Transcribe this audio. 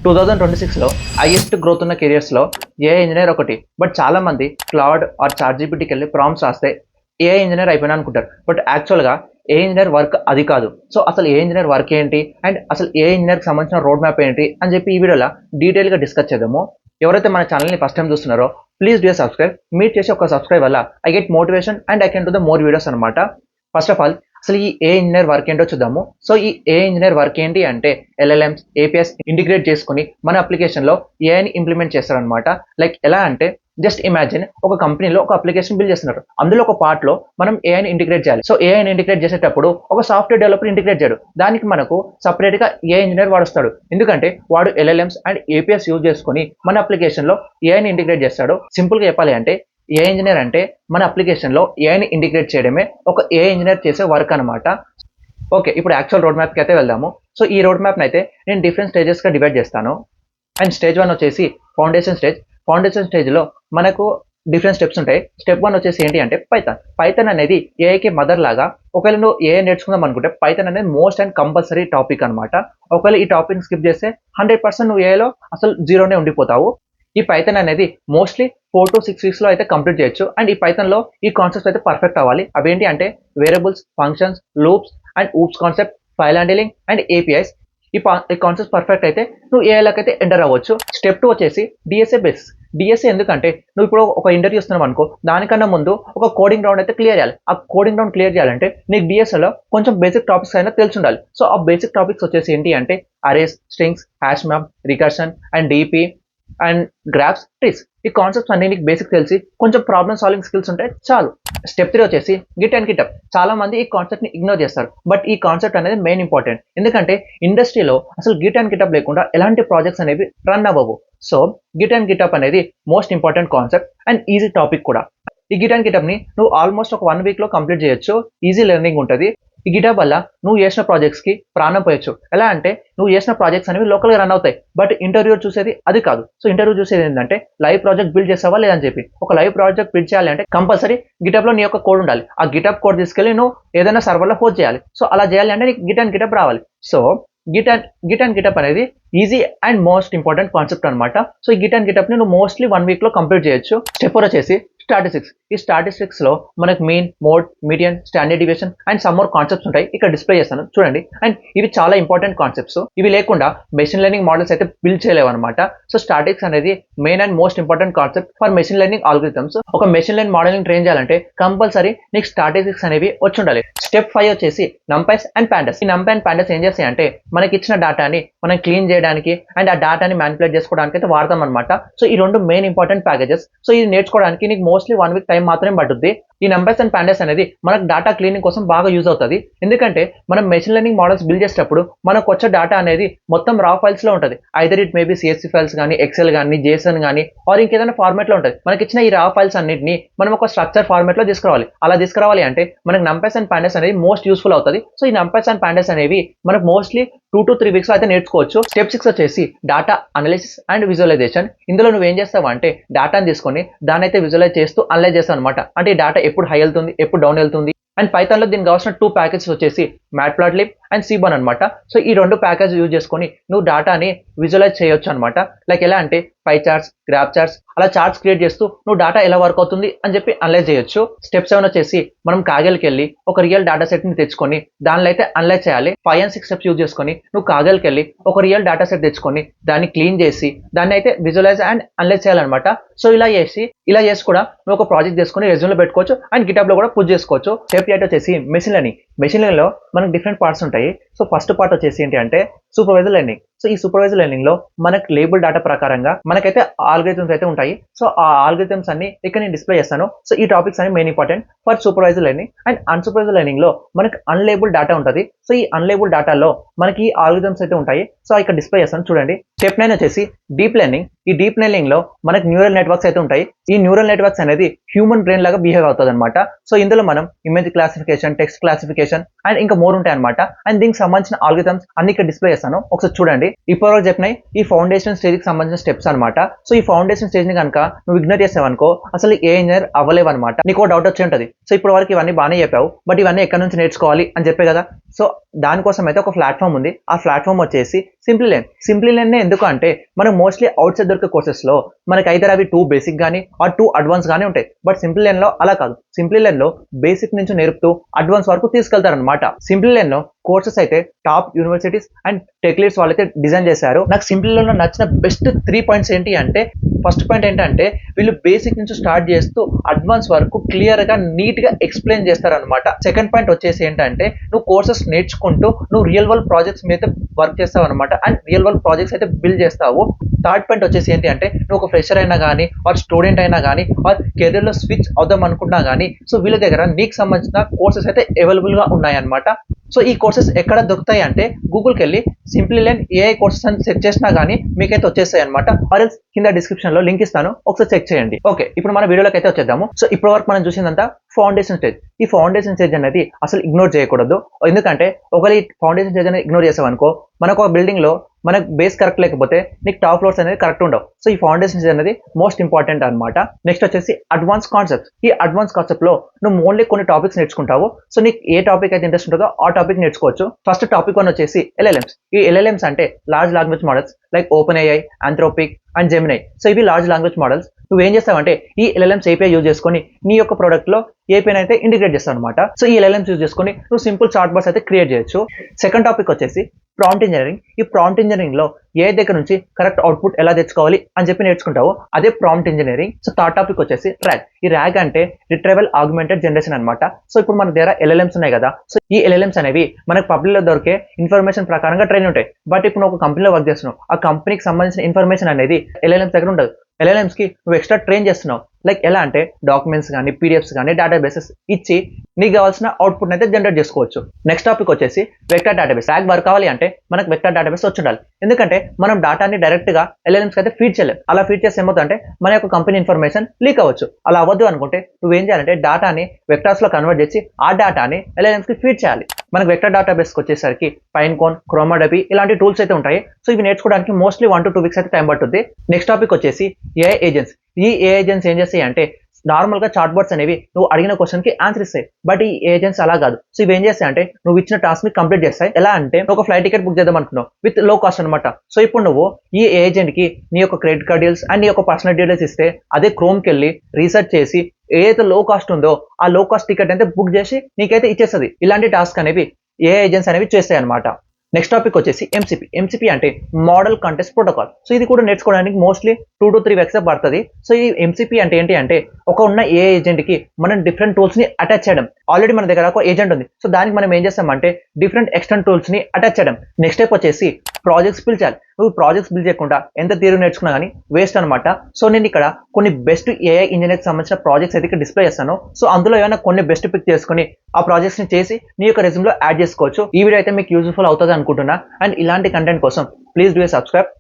2026లో highest growth ఉన్న కెరియర్స్లో AI engineer ఒకటి. But చాలా మంది క్లౌడ్ ఆర్ చాట్‌జీపీటీకి వెళ్ళి ప్రాంప్ట్స్ రాస్తే ఏఐ ఇంజనీర్ అయిపోయినా అనుకుంటారు. బట్ యాక్చువల్‌గా ఏఐ ఇంజనీర్ వర్క్ అది కాదు. సో అసలు ఏఐ ఇంజనీర్ వర్క్ ఏంటి అండ్ అసలు ఏఐ ఇంజనీర్కి సంబంధించిన రోడ్ మ్యాప్ ఏంటి అని చెప్పి ఈ వీడియోలో డీటెయిల్గా డిస్కస్ చేద్దాము. ఎవరైతే మన ఛానల్ని ఫస్ట్ టైం చూస్తున్నారో ప్లీజ్ డూ సబ్స్క్రైబ్. మీరు చేసే ఒక సబ్స్క్రైబ్ వల్ల I get motivation and I can do the more videos అనమాట. ఫస్ట్ ఆఫ్ ఆల్ అసలు ఈ ఏఐ ఇంజనీర్ వర్క్ ఏంటో చూద్దాము. సో ఈ ఏఐ ఇంజనీర్ వర్క్ ఏంటి అంటే ఎల్ఎల్ఎంస్ ఏపీఎస్ ఇంటిగ్రేట్ చేసుకుని మన అప్లికేషన్లో ఏఐని ఇంప్లిమెంట్ చేస్తారనమాట. లైక్ ఎలా అంటే జస్ట్ ఇమాజిన్ ఒక కంపెనీలో ఒక అప్లికేషన్ బిల్డ్ చేస్తున్నారు. అందులో ఒక పార్ట్లో మనం ఏఐని ఇంటిగ్రేట్ చేయాలి. సో ఏఐని ఇంటిగ్రేట్ చేసేటప్పుడు ఒక సాఫ్ట్వేర్ డెవలపర్ ఇంటిగ్రేట్ చేయడు. దానికి మనకు సపరేట్గా ఏఐ ఇంజనీర్ వాడుస్తాడు. ఎందుకంటే వాడు ఎల్ఎల్ఎంస్ అండ్ ఏపీఎస్ యూజ్ చేసుకుని మన అప్లికేషన్లో ఏఐని ఇంటిగ్రేట్ చేస్తాడు. సింపుల్గా చెప్పాలి అంటే ఏఐ ఇంజనీర్ అంటే మన అప్లికేషన్లో ఏఐని ఇంటిగ్రేట్ చేయడమే ఒక ఏఐ ఇంజనీర్ చేసే వర్క్ అనమాట. ఓకే, ఇప్పుడు యాక్చువల్ రోడ్ మ్యాప్కి అయితే వెళ్దాము. సో ఈ రోడ్ మ్యాప్ని అయితే నేను డిఫరెంట్ స్టేజెస్గా డివైడ్ చేస్తాను. అండ్ స్టేజ్ 1 వచ్చేసి ఫౌండేషన్ స్టేజ్. ఫౌండేషన్ స్టేజ్లో మనకు డిఫరెంట్ స్టెప్స్ ఉంటాయి. స్టెప్ 1 వచ్చేసి ఏంటి అంటే పైథాన్ అనేది ఏఐకి మదర్ లాగా. ఒకవేళ నువ్వు ఏఐ నేర్చుకుందాం అనుకుంటే పైథాన్ అనేది మోస్ట్ అండ్ కంపల్సరీ టాపిక్ అనమాట. ఒకవేళ ఈ టాపిక్ స్కిప్ చేస్తే 100% నువ్వు ఏఐలో అసలు జీరోనే ఉండిపోతావు. ఈ పైథాన్ అనేది మోస్ట్లీ 4 to 6 వీక్స్లో అయితే కంప్లీట్ చేయొచ్చు. అండ్ ఈ పైథాన్లో ఈ కాన్సెప్ట్స్ అయితే పర్ఫెక్ట్ అవ్వాలి. అవేంటి అంటే variables, functions, loops and oops concept, file handling and APIs. ఈ కాన్సెప్ట్ పర్ఫెక్ట్ అయితే నువ్వు ఏఐలోకి అయితే ఎంటర్ అవ్వచ్చు. స్టెప్ 2 వచ్చేసి డిఎస్ఏ బేసిక్స్. డిఎస్ఏ ఎందుకంటే నువ్వు ఇప్పుడు ఒక ఇంటర్వ్యూ ఇస్తున్నావు అనుకో, దానికన్నా ముందు ఒక కోడింగ్ రౌండ్ అయితే క్లియర్ చేయాలి. ఆ కోడింగ్ రౌండ్ క్లియర్ చేయాలంటే నీకు డిఎస్ఏలో కొంచెం బేసిక్ టాపిక్స్ అయినా తెలిసి ఉండాలి. సో ఆ బేసిక్ టాపిక్స్ వచ్చేసి ఏంటి అంటే arrays, strings, hash map, recursion and DP and graphs, trees. ఈ కాన్సెప్ట్స్ అన్ని నీకు బేసిక్ తెలిసి కొంచెం ప్రాబ్లమ్ సాల్వింగ్ స్కిల్స్ ఉంటే చాలు. స్టెప్ 3 వచ్చేసి గిట్ అండ్ గిటప్. చాలా మంది ఈ కాన్సెప్ట్ని ఇగ్నోర్ చేస్తారు. బట్ ఈ కాన్సెప్ట్ అనేది మెయిన్ ఇంపార్టెంట్. ఎందుకంటే ఇండస్ట్రీలో అసలు గిట్ అండ్ గిటప్ లేకుండా ఎలాంటి ప్రాజెక్ట్స్ అనేవి రన్ అవ్వవు. సో గిట్ అండ్ గిటప్ అనేది most important concept and easy topic కూడా. ఈ గిట్ అండ్ గిటప్ని నువ్వు ఆల్మోస్ట్ ఒక 1 వీక్లో కంప్లీట్ చేయొచ్చు. ఈజీ లెర్నింగ్ ఉంటుంది. ఈ గిటప్ వల్ల నువ్వు చేసిన ప్రాజెక్ట్స్కి ప్రాణం పోయొచ్చు. ఎలా అంటే నువ్వు చేసిన ప్రాజెక్ట్స్ అనేవి లోకల్గా రన్ అవుతాయి. బట్ ఇంటర్వ్యూ చూసేది అది కాదు. సో ఇంటర్వ్యూ చూసేది ఏంటంటే లైవ్ ప్రాజెక్ట్ బిల్డ్ చేసావా లేదని చెప్పి. ఒక లైవ్ ప్రాజెక్ట్ బిల్డ్ చేయాలి అంటే కంపల్సరీ గిటప్లో నీ యొక్క కోడ్ ఉండాలి. ఆ గిటప్ కోడ్ తీసుకెళ్ళి నువ్వు ఏదైనా సర్వర్లో పోస్ట్ చేయాలి. సో అలా చేయాలి అంటే నీకు గిట్ అండ్ గిటప్ రావాలి. సో గిట్ అండ్ గిటప్ అనేది easy and most important concept అనమాట. సో ఈ గిట్ అండ్ గిటప్ని నువ్వు మోస్ట్లీ 1 వీక్లో కంప్లీట్ చేయొచ్చు. స్టెప్ 4 వచ్చేసి స్టాటిస్టిక్స్. ఈ స్టాటిస్టిక్స్లో మనకు mean, mode, median, standard deviation and some more concepts ఉంటాయి. ఇక్కడ డిస్ప్లే చేస్తాను చూడండి. అండ్ ఇవి చాలా ఇంపార్టెంట్ కాన్సెప్ట్స్. ఇవి లేకుండా మెషిన్ లెర్నింగ్ మోడల్స్ అయితే బిల్డ్ చేయలేవు అనమాట. సో స్టాటిక్స్ అనేది main and most important concept for machine learning algorithms. ఒక మెషిన్ లెర్నింగ్ మోడల్ని ట్రైన్ చేయాలంటే కంపల్సరీ నీకు స్టాటిస్టిక్స్ అనేవి వచ్చి ఉండాలి. స్టెప్ 5 వచ్చేసి నంపైస్ అండ్ పాండాస్. ఈ నంపై అండ్ పాండాస్ ఏం చేస్తాయి అంటే మనకి ఇచ్చిన డేటాని మనం క్లీన్ చేయడానికి అండ్ ఆ డేటాని మ్యానిపులేట్ చేసుకోవడానికి అయితే వాడతాం అనమాట. సో ఈ రెండు మెయిన్ ఇంపార్టెంట్ ప్యాకేజెస్. సో ఇది నేర్చుకోవడానికి నీకు మోస్ట్లీ 1 వీక్ టైం మాత్రమే పడుతుంది. ఈ నంబర్స్ అండ్ పాండాస్ అనేది మనకు డేటా క్లీనింగ్ కోసం బాగా యూజ్ అవుతుంది. ఎందుకంటే మనం మెషిన్ లెర్నింగ్ మోడల్స్ బిల్డ్ చేసేటప్పుడు మనకు వచ్చే డేటా అనేది మొత్తం రా ఫైల్స్ లో ఉంటుంది. Either it maybe CSV files కానీ, ఎక్సెల్ కానీ, జేసన్ కానీ ఆర్ ఇంకేదైనా ఫార్మాట్ లో ఉంటుంది. మనకి ఇచ్చిన ఈ రా ఫైల్స్ అన్నింటినీ మనం ఒక స్ట్రక్చర్ ఫార్మాట్ లో తీసుకురావాలి. అలా తీసుకురావాలి అంటే మనకు నంబర్స్ అండ్ పాండాస్ అనేది మోస్ట్ యూస్ఫుల్ అవుతుంది. సో ఈ నంబర్స్ అండ్ పాండాస్ అనేవి మనకు మోస్ట్లీ 2 to 3 వీక్స్ అయితే నేర్చుకోవచ్చు. స్టెప్ 6 వచ్చేసి డేటా అనాలిసిస్ అండ్ విజువలైజేషన్. ఇందులో నువ్వు ఏం చేస్తావు అంటే డేటాను తీసుకొని దాన్ని అయితే విజువలైజ్ చేస్తూ అనలైజ్ చేస్తావు అనమాట. అంటే ఈ డేటా ఎప్పుడు హై వెళ్తుంది, ఎప్పుడు డౌన్ వెళ్తుంది. అండ్ పైథాన్లో దీనికి కావాల్సిన 2 ప్యాకేజెస్ వచ్చేసి మ్యాట్ప్లాట్లిబ్ అండ్ సీబాన్ అనమాట. సో ఈ 2 ప్యాకేజ్ యూజ్ చేసుకొని నువ్వు డేటాని విజువలైజ్ చేయొచ్చు అనమాట. లైక్ ఎలా అంటే పై చార్ట్స్, గ్రాఫ్ చార్ట్స్, అలా చార్ట్స్ క్రియేట్ చేస్తూ నువ్వు డేటా ఎలా వర్క్ అవుతుంది అని చెప్పి అనలైజ్ చేయొచ్చు. స్టెప్ 7 వచ్చేసి మనం కాగల్కి వెళ్ళి ఒక రియల్ డేటా సెట్ ని తెచ్చుకొని దానిలో అయితే అనలైజ్ చేయాలి. 5 and 6 స్టెప్స్ యూజ్ చేసుకొని నువ్వు కాగల్కి వెళ్ళి ఒక రియల్ డేటా సెట్ తెచ్చుకొని దాన్ని క్లీన్ చేసి దాన్ని అయితే విజువలైజ్ అండ్ అనలైజ్ చేయాలన్నమాట. సో ఇలా చేసి కూడా నువ్వు ఒక ప్రాజెక్ట్ చేసుకొని రెజ్యూమ్లో పెట్టుకోవచ్చు అండ్ గిటప్ లో కూడా పుష్ చేసుకోవచ్చు. స్టెప్ 8 వచ్చేసి మెషిన్ లెర్నింగ్. మెషిన్ లెర్నింగ్ లో మనకు డిఫరెంట్ పార్ట్స్ ఉంటాయి. సో ఫస్ట్ పార్ట్ వచ్చేసి ఏంటి అంటే సూపర్వైజర్ లెర్నింగ్. సో ఈ సూపర్వైజర్ లెర్నింగ్ లో మనకు లేబుల్ డేటా ప్రకారంగా మనకైతే ఆల్గరిథమ్స్ అయితే ఉంటాయి. సో ఆ ఆల్గరిథమ్స్ అన్ని ఇక్కడ నేను డిస్ప్లే చేస్తాను. సో ఈ టాపిక్స్ అన్ని main important for supervised learning. And unsupervised learning లో మనకి అన్లేబుల్ డేటా ఉంటుంది. సో ఈ అన్లేబుల్ డేటాలో మనకి ఆల్గరిథమ్స్ అయితే ఉంటాయి. సో ఇక్కడ డిస్ప్లే చేస్తాను చూడండి. స్టెప్ 9 వచ్చేసి డీప్ లెర్నింగ్. ఈ డీప్ లెర్నింగ్ లో మనకి న్యూరల్ నెట్వర్క్స్ అయితే ఉంటాయి. ఈ న్యూరల్ నెట్వర్క్స్ అనేది హ్యూమన్ బ్రెయిన్ లాగా బిహేవ్ అవుతుంది అనమాట. సో ఇందులో మనం image classification, text classification and ఇంకా మోర్ ఉంటాయి అనమాట. అండ్ దీనికి సంబంధించిన ఆల్గరిథమ్స్ అన్ని ఇక్కడ డిస్ప్లే చేస్తాను, ఒకసారి చూడండి. ఇప్పటివరకు చెప్పినాయి ఈ ఫౌండేషన్ స్టేజ్ కి సంబంధించిన స్టెప్స్ అనమాట. సో ఈ ఫౌండేషన్ స్టేజ్ ని కనుక నువ్వు ఇగ్నోర్ చేసావనుకో అసలు ఏ ఇంజనీర్ అవ్వలేవు అనమాట. నీకు డౌట్ వచ్చి ఉంటుంది. సో ఇప్పటి వరకు ఇవన్నీ బాగానే చెప్పావు, బట్ ఇవన్నీ ఎక్కడి నుంచి నేర్చుకోవాలి అని చెప్పే కదా. సో దానికోసం అయితే ఒక ప్లాట్ఫామ్ ఉంది. ఆ ప్లాట్ఫామ్ వచ్చేసి సింప్లీ లెర్న్ ఎందుకు అంటే మనం మోస్ట్లీ అవుట్ సైడ్ దొరికే కోర్సెస్ లో మనకి అయితే అవి 2 బేసిక్ గానీ ఆర్ 2 అడ్వాన్స్ గానీ ఉంటాయి. బట్ సింప్లీ లెర్న్ లో అలా కాదు. సింప్లీ లెర్న్ లో బేసిక్ నుంచి నేర్పుతూ అడ్వాన్స్ వరకు తీసుకెళ్తారనమాట. సింప్లీ లెర్న్ లో కోర్సెస్ అయితే top universities and tech leads వాళ్ళైతే డిజైన్ చేశారు. నాకు సింప్లీ లెర్న్ లో నచ్చిన బెస్ట్ 3 పాయింట్స్ ఏంటి అంటే, ఫస్ట్ పాయింట్ ఏంటంటే వీళ్ళు బేసిక్ నుంచి స్టార్ట్ చేస్తూ అడ్వాన్స్ వరకు క్లియర్ గా నీట్ గా ఎక్స్ప్లెయిన్ చేస్తారనమాట. సెకండ్ పాయింట్ వచ్చేసి ఏంటంటే నువ్వు కోర్సెస్ నేర్చుకుంటూ నువ్వు రియల్ వరల్డ్ ప్రాజెక్ట్స్ మీద వర్క్ చేస్తావు అనమాట. అండ్ రియల్ వరల్డ్ ప్రాజెక్ట్స్ అయితే బిల్డ్ చేస్తావు. థర్డ్ పాయింట్ వచ్చేసి ఏంటి అంటే నువ్వు ఒక ఫ్రెషర్ అయినా కానీ ఆర్ స్టూడెంట్ అయినా కానీ ఆర్ కెరీర్ లో స్విచ్ అవుదాం అనుకున్నా కానీ సో వీళ్ళ దగ్గర నీకు సంబంధించిన కోర్సెస్ అయితే అవైలబుల్ గా ఉన్నాయి అనమాట. సో ఈ కోర్సెస్ ఎక్కడ దొరుకుతాయి అంటే గూగుల్కి వెళ్ళి సింప్లీ లెర్న్ ఏఐ కోర్సెస్ అని సెర్చ్ చేసినా కానీ మీకైతే వచ్చేస్తాయి అనమాట. ఆర్ఎల్స్ కింద డిస్క్రిప్షన్ లో లింక్ ఇస్తాను, ఒకసారి చెక్ చేయండి. ఓకే, ఇప్పుడు మన వీడియోలోకి అయితే వచ్చేద్దాము. సో ఇప్పటి వరకు మనం చూసిందంతా ఫౌండేషన్ స్టేజ్. ఈ ఫౌండేషన్ స్టేజ్ అనేది అసలు ఇగ్నోర్ చేయకూడదు. ఎందుకంటే ఒకవేళ ఈ ఫౌండేషన్ స్టేజ్ అనేది ఇగ్నోర్ చేసామనుకో మనకు ఒక బిల్డింగ్ లో మనకు బేస్ కరెక్ట్ లేకపోతే నీకు టాప్ ఫ్లోర్స్ అనేది కరెక్ట్ ఉండవు. సో ఈ ఫౌండేషన్ స్టేజ్ అనేది మోస్ట్ ఇంపార్టెంట్ అనమాట. నెక్స్ట్ వచ్చేసి అడ్వాన్స్ కాన్సెప్ట్స్. ఈ అడ్వాన్స్ కాన్సెప్ట్ లో నువ్వు ఓన్లీ కొన్ని టాపిక్స్ నేర్చుకుంటావు. సో నీకు ఏ టాపిక్ అయితే ఇంట్రెస్ట్ ఉంటుందో ఆ టాపిక్ నేర్చుకోవచ్చు. ఫస్ట్ టాపిక్ 1 వచ్చేసి LLMs. ఈ LLMs అంటే large language models like open AI, Anthropic and Gemini. So ఇవి లార్జ్ లాంగ్వేజ్ మోడల్స్. నువ్వేం చేస్తావంటే ఈ LLMs API యూజ్ చేసుకొని నీ యొక్క ప్రోడక్ట్ లో API అయితే ఇంటిగ్రేట్ చేస్తావు అనమాట. సో ఈ LLMs యూజ్ చేసుకొని నువ్వు సింపుల్ చాట్ బాట్స్ అయితే క్రియేట్ చేయొచ్చు. సెకండ్ టాపిక్ వచ్చేసి ప్రాంప్ట్ ఇంజనీరింగ్. ఈ ప్రాంప్ట్ ఇంజనీరింగ్ లో ఏ దగ్గర నుంచి కరెక్ట్ అవుట్పుట్ ఎలా తెచ్చుకోవాలి అని చెప్పి నేర్చుకుంటావు, అదే prompt engineering. So third topic వచ్చేసి RAG. ఈ RAG అంటే రిట్రైవల్ ఆగ్మెంటెడ్ జనరేషన్ అనమాట. సో ఇప్పుడు మన దగ్గర LLMs ఉన్నాయి కదా, సో ఈ LLMs అనేవి మనకు పబ్లిక్ లో దొరికే ఇన్ఫర్మేషన్ ప్రకారంగా ట్రైన్ ఉంటాయి. బట్ ఇప్పుడు నువ్వు ఒక కంపెనీలో వర్క్ చేస్తున్నావు, ఆ కంపెనీకి సంబంధించిన ఇన్ఫర్మేషన్ అనేది LLMs దగ్గర ఉండదు. LLMs కి నువ్వు ఎక్స్ట్రా ట్రైన్ చేస్తున్నావు. లైక్ ఎలా అంటే డాక్యుమెంట్స్ కానీ PDFs కానీ డేటాబేసెస్ ఇచ్చి నీకు కావాల్సిన అవుట్పుట్ అయితే జనరేట్ చేసుకోవచ్చు. నెక్స్ట్ టాపిక్ వచ్చేసి వెక్టర్ డేటాబేస్. RAG వర్క్ కావాలి అంటే మనకు వెక్టర్ డేటాబేస్ వచ్చి ఉండాలి. ఎందుకంటే మనం డేటాని డైరెక్ట్ గా LLMs అయితే ఫీడ్ చేయలేం. అలా ఫీడ్ చేస్తే ఏమవుతుందంటే మన యొక్క కంపెనీ ఇన్ఫర్మేషన్ లీక్ అవ్వచ్చు. అలా అవ్వద్దు అనుకుంటే నువ్వేం చేయాలంటే డేటాని వెక్టర్స్ లో కన్వర్ట్ చేసి ఆ డేటాని LLMs కి ఫీడ్ చేయాలి. మనకు వెక్టర్ డేటాబేస్ వచ్చేసరికి పైన్కోన్, క్రోమాడబీ ఇలాంటి టూల్స్ అయితే ఉంటాయి. సో ఇవి నేర్చుకోవడానికి మోస్ట్లీ 1 to 2 వీక్స్ అయితే టైం పడుతుంది. నెక్స్ట్ టాపిక్ వచ్చేసి AI ఏజెంట్స్. ఈ AI ఏజెంట్స్ ఏం చేస్తాయి అంటే నార్మల్ గా చాట్ బాట్స్ అనేవి నువ్వు అడిగిన క్వశ్చన్ కి ఆన్సర్ ఇస్తాయి. బట్ ఈ ఏజెంట్స్ అలా కాదు. సో ఇవి ఏం చేస్తాయి అంటే నువ్వు ఇచ్చిన టాస్క్ ని కంప్లీట్ చేస్తాయి. ఎలా అంటే ఒక ఫ్లైట్ టికెట్ బుక్ చేద్దాం అనుకున్నావు విత్ లో కాస్ట్ అనమాట. సో ఇప్పుడు నువ్వు ఈ ఏజెంట్ కి నీ యొక్క క్రెడిట్ కార్డ్ డీటెయిల్స్ అండ్ నీ యొక్క పర్సనల్ డీటెయిల్స్ ఇస్తే అదే క్రోమ్ కి వెళ్ళి రీసెర్చ్ చేసి ఏదైతే లో కాస్ట్ ఉందో ఆ లో కాస్ట్ టికెట్ అయితే బుక్ చేసి నీకైతే ఇచ్చేస్తుంది. ఇలాంటి టాస్క్ అనేవి ఏ ఏజెంట్స్ అనేవి చేస్తాయి అనమాట. నెక్స్ట్ టాపిక్ వచ్చేసి MCP అంటే మోడల్ కంటెస్ట్ ప్రోటోకాల్. సో ఇది కూడా నేర్చుకోవడానికి మోస్ట్లీ 2 to 3 వీక్స్ పడుతుంది. సో ఈ MCP అంటే ఏంటి అంటే ఒక ఉన్న ఏ ఏజెంట్ కి మనం డిఫరెంట్ టూల్స్ ని అటాచ్ చేయడం. ఆల్రెడీ మన దగ్గర ఒక ఏజెంట్ ఉంది, సో దానికి మనం ఏం చేస్తామంటే డిఫరెంట్ ఎక్స్టర్నల్ టూల్స్ ని అటాచ్ చేయడం. నెక్స్ట్ స్టెప్ వచ్చేసి ప్రాజెక్ట్స్ బిల్డ్ చేయాలి. నువ్వు ప్రాజెక్ట్స్ బిల్డ్ చేయకుండా ఎంత థియరీ నేర్చుకున్నా కానీ వేస్ట్ అనమాట. సో నేను ఇక్కడ కొన్ని బెస్ట్ AI ఇంజనీరింగ్ సంబంధించిన ప్రాజెక్ట్స్ అయితే డిస్ప్లే చేస్తాను. సో అందులో ఏమైనా కొన్ని బెస్ట్ పిక్ చేసుకుని ఆ ప్రాజెక్ట్స్ ని చేసి నీ యొక్క రెజ్యూమ్ లో యాడ్ చేసుకోవచ్చు. ఈ వీడియో అయితే మీకు యూజ్ఫుల్ అవుతుంది అనుకుంటున్నా. అండ్ ఇలాంటి కంటెంట్ కోసం ప్లీజ్ డూ సబ్స్క్రైబ్